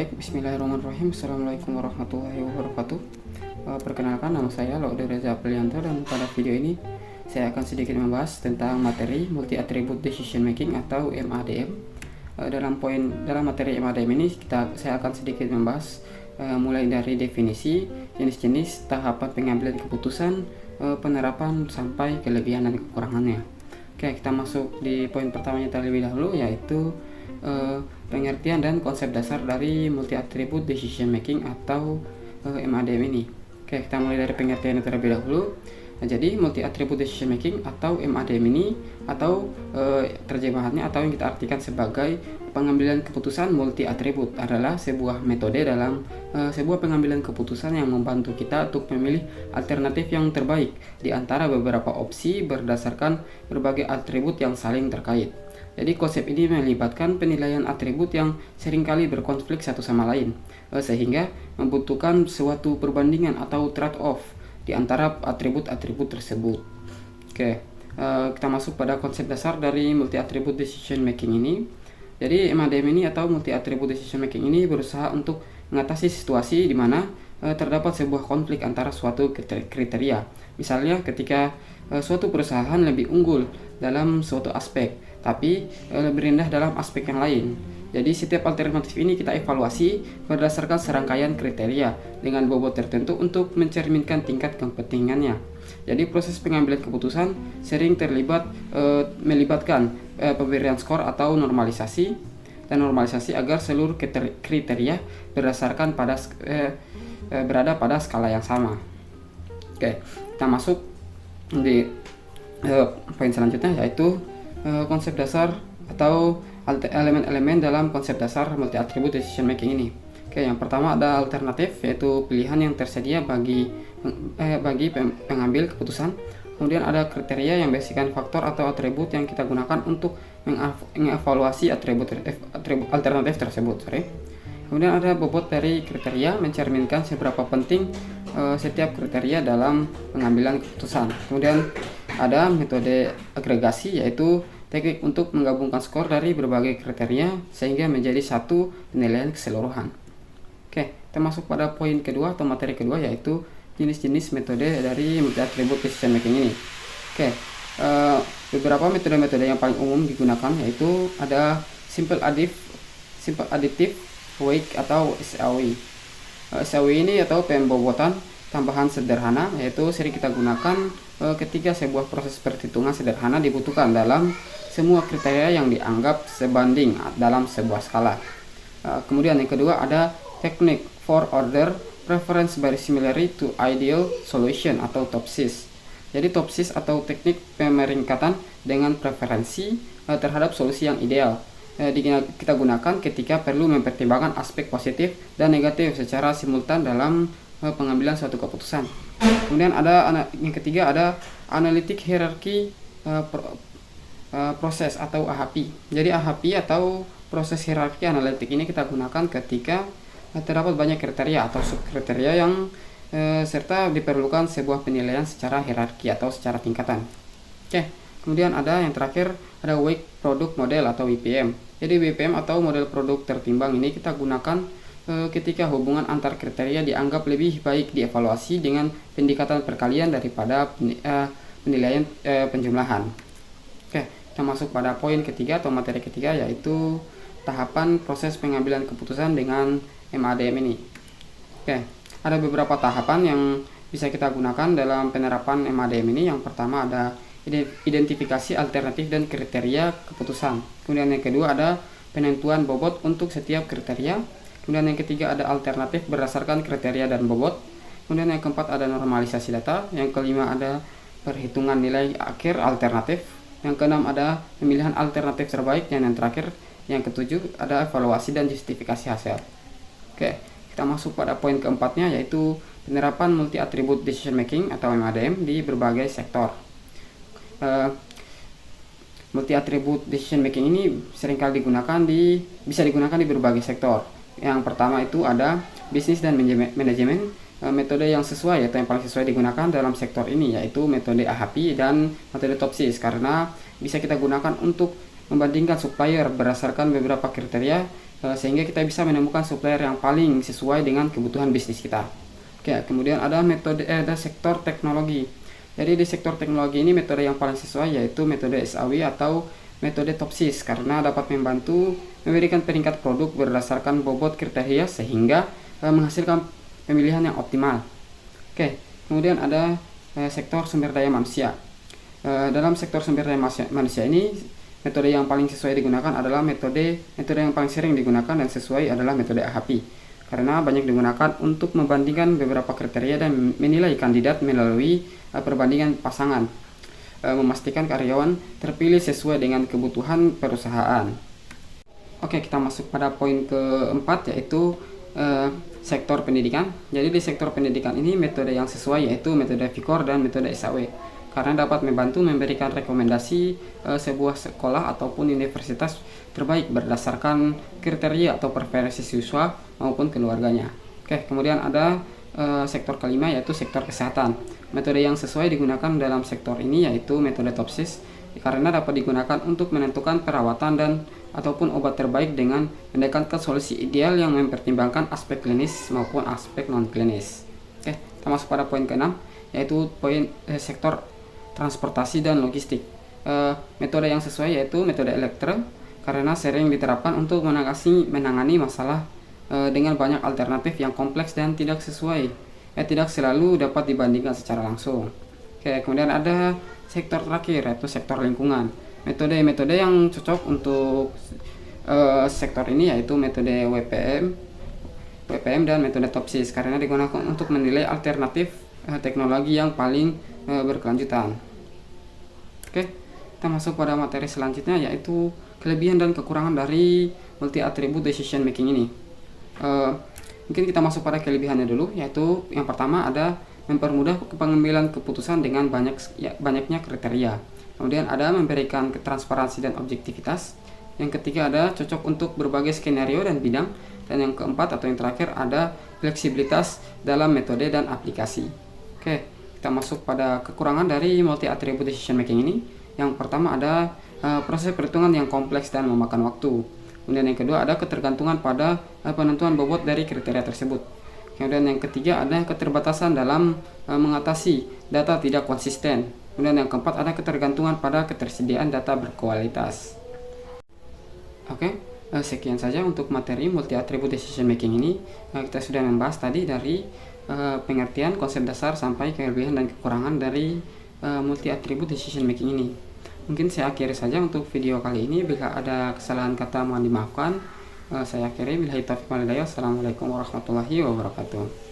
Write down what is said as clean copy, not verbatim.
Baik, bismillahirrahmanirrahim. Assalamualaikum warahmatullahi wabarakatuh. Perkenalkan, nama saya Laude Reza Aprianto, dan pada video ini saya akan sedikit membahas tentang materi Multi Attribute Decision Making atau MADM. Dalam materi MADM ini saya akan sedikit membahas mulai dari definisi, jenis-jenis, tahapan pengambilan keputusan, penerapan sampai kelebihan dan kekurangannya. Oke, kita masuk di poin pertamanya terlebih dahulu, yaitu pengertian dan konsep dasar dari Multi Attribute Decision Making atau MADM ini. Oke, kita mulai dari pengertian terlebih dahulu. Nah, jadi Multi Attribute Decision Making atau MADM ini, atau terjemahannya atau yang kita artikan sebagai pengambilan keputusan multi atribut, adalah sebuah metode dalam sebuah pengambilan keputusan yang membantu kita untuk memilih alternatif yang terbaik di antara beberapa opsi berdasarkan berbagai atribut yang saling terkait. Jadi konsep ini melibatkan penilaian atribut yang seringkali berkonflik satu sama lain, sehingga membutuhkan suatu perbandingan atau trade-off di antara atribut-atribut tersebut. Oke, kita masuk pada konsep dasar dari Multi Attribute Decision Making ini. Jadi MADM ini atau Multi Attribute Decision Making ini berusaha untuk mengatasi situasi di mana terdapat sebuah konflik antara suatu kriteria. Misalnya ketika suatu perusahaan lebih unggul dalam suatu aspek, tapi lebih rendah dalam aspek yang lain. Jadi setiap alternatif ini kita evaluasi berdasarkan serangkaian kriteria dengan bobot tertentu untuk mencerminkan tingkat kepentingannya. Jadi proses pengambilan keputusan sering melibatkan pemberian skor atau normalisasi agar seluruh kriteria berada pada skala yang sama. Oke, kita masuk di poin selanjutnya, yaitu konsep dasar atau elemen-elemen dalam konsep dasar Multi Attribute Decision Making ini. Oke, yang pertama ada alternatif, yaitu pilihan yang tersedia bagi pengambil keputusan. Kemudian ada kriteria yang berisikan faktor atau atribut yang kita gunakan untuk mengevaluasi atribut alternatif tersebut. Kemudian ada bobot dari kriteria, mencerminkan seberapa penting setiap kriteria dalam pengambilan keputusan. Kemudian ada metode agregasi, yaitu teknik untuk menggabungkan skor dari berbagai kriteria sehingga menjadi satu penilaian keseluruhan. Oke, kita masuk pada poin kedua atau materi kedua, yaitu jenis-jenis metode dari Multi Attribute Decision Making ini. Oke, beberapa metode-metode yang paling umum digunakan yaitu ada Simple Additive Weight atau SAW. SAW ini atau pembobotan tambahan sederhana, yaitu sering kita gunakan ketika sebuah proses perhitungan sederhana dibutuhkan dalam semua kriteria yang dianggap sebanding dalam sebuah skala. Kemudian yang kedua ada teknik for order preference by similarity to ideal solution atau TOPSIS. Jadi TOPSIS atau teknik pemeringkatan dengan preferensi terhadap solusi yang ideal kita gunakan ketika perlu mempertimbangkan aspek positif dan negatif secara simultan dalam pengambilan suatu keputusan. Kemudian yang ketiga ada Analytic Hierarchy Process atau AHP. Jadi AHP atau proses hierarki analitik ini kita gunakan ketika terdapat banyak kriteria atau subkriteria yang serta diperlukan sebuah penilaian secara hierarki atau secara tingkatan. Oke, kemudian ada yang terakhir, ada Weight Product Model atau WPM. Jadi WPM atau model produk tertimbang ini kita gunakan ketika hubungan antar kriteria dianggap lebih baik dievaluasi dengan pendekatan perkalian daripada penilaian penjumlahan. Oke, kita masuk pada poin ketiga atau materi ketiga, yaitu tahapan proses pengambilan keputusan dengan MADM ini. Oke, ada beberapa tahapan yang bisa kita gunakan dalam penerapan MADM ini. Yang pertama ada identifikasi alternatif dan kriteria keputusan. Kemudian yang kedua ada penentuan bobot untuk setiap kriteria. Kemudian yang ketiga ada alternatif berdasarkan kriteria dan bobot. Kemudian yang keempat ada normalisasi data. Yang kelima ada perhitungan nilai akhir alternatif. Yang keenam ada pemilihan alternatif terbaik. Dan yang terakhir, yang ketujuh, ada evaluasi dan justifikasi hasil. Oke, kita masuk pada poin keempatnya, yaitu penerapan Multi Attribute Decision Making atau MADM di berbagai sektor. Multi Attribute Decision Making ini seringkali bisa digunakan di berbagai sektor. Yang pertama itu ada bisnis dan manajemen. Metode yang sesuai atau yang paling sesuai digunakan dalam sektor ini yaitu metode AHP dan metode TOPSIS, karena bisa kita gunakan untuk membandingkan supplier berdasarkan beberapa kriteria sehingga kita bisa menemukan supplier yang paling sesuai dengan kebutuhan bisnis kita. Oke, kemudian ada ada sektor teknologi. Jadi di sektor teknologi ini metode yang paling sesuai yaitu metode SAW atau metode TOPSIS, karena dapat membantu memberikan peringkat produk berdasarkan bobot kriteria sehingga menghasilkan pemilihan yang optimal. Oke, kemudian ada sektor sumber daya manusia. Dalam sektor sumber daya manusia ini, metode yang paling sesuai digunakan adalah metode yang paling sering digunakan dan sesuai adalah metode AHP, karena banyak digunakan untuk membandingkan beberapa kriteria dan menilai kandidat melalui perbandingan pasangan, memastikan karyawan terpilih sesuai dengan kebutuhan perusahaan. Oke, kita masuk pada poin keempat, yaitu sektor pendidikan. Jadi di sektor pendidikan ini metode yang sesuai yaitu metode VIKOR dan metode SAW, karena dapat membantu memberikan rekomendasi sebuah sekolah ataupun universitas terbaik berdasarkan kriteria atau preferensi siswa maupun keluarganya. Oke, kemudian ada sektor kelima yaitu sektor kesehatan. Metode yang sesuai digunakan dalam sektor ini yaitu metode TOPSIS, karena dapat digunakan untuk menentukan perawatan dan ataupun obat terbaik dengan mendekatkan solusi ideal yang mempertimbangkan aspek klinis maupun aspek non klinis. Oke, kita masuk pada poin ke-6 yaitu poin sektor transportasi dan logistik. Metode yang sesuai yaitu metode Electre, karena sering diterapkan untuk menangani masalah dengan banyak alternatif yang kompleks dan tidak selalu dapat dibandingkan secara langsung. Oke, kemudian ada sektor terakhir yaitu sektor lingkungan. Metode yang cocok untuk sektor ini yaitu metode WPM dan metode TOPSIS, karena digunakan untuk menilai alternatif teknologi yang paling berkelanjutan. Oke, kita masuk pada materi selanjutnya yaitu kelebihan dan kekurangan dari multi attribute decision making ini. Mungkin kita masuk pada kelebihannya dulu, yaitu yang pertama ada mempermudah pengambilan keputusan dengan banyaknya kriteria. Kemudian ada memberikan transparansi dan objektivitas. Yang ketiga ada cocok untuk berbagai skenario dan bidang. Dan yang keempat atau yang terakhir ada fleksibilitas dalam metode dan aplikasi. Oke, kita masuk pada kekurangan dari multi attribute decision making ini. Yang pertama ada proses perhitungan yang kompleks dan memakan waktu. Kemudian yang kedua ada ketergantungan pada penentuan bobot dari kriteria tersebut. Kemudian yang ketiga ada keterbatasan dalam mengatasi data tidak konsisten. Kemudian yang keempat ada ketergantungan pada ketersediaan data berkualitas. Oke, sekian saja untuk materi multi attribute decision making ini. Kita sudah membahas tadi dari pengertian konsep dasar sampai kelebihan dan kekurangan dari multi attribute decision making ini. Mungkin saya akhiri saja untuk video kali ini. Bila ada kesalahan kata mohon dimaafkan. Saya akhiri. Billahi taufiq wal hidayah. Assalamualaikum warahmatullahi wabarakatuh.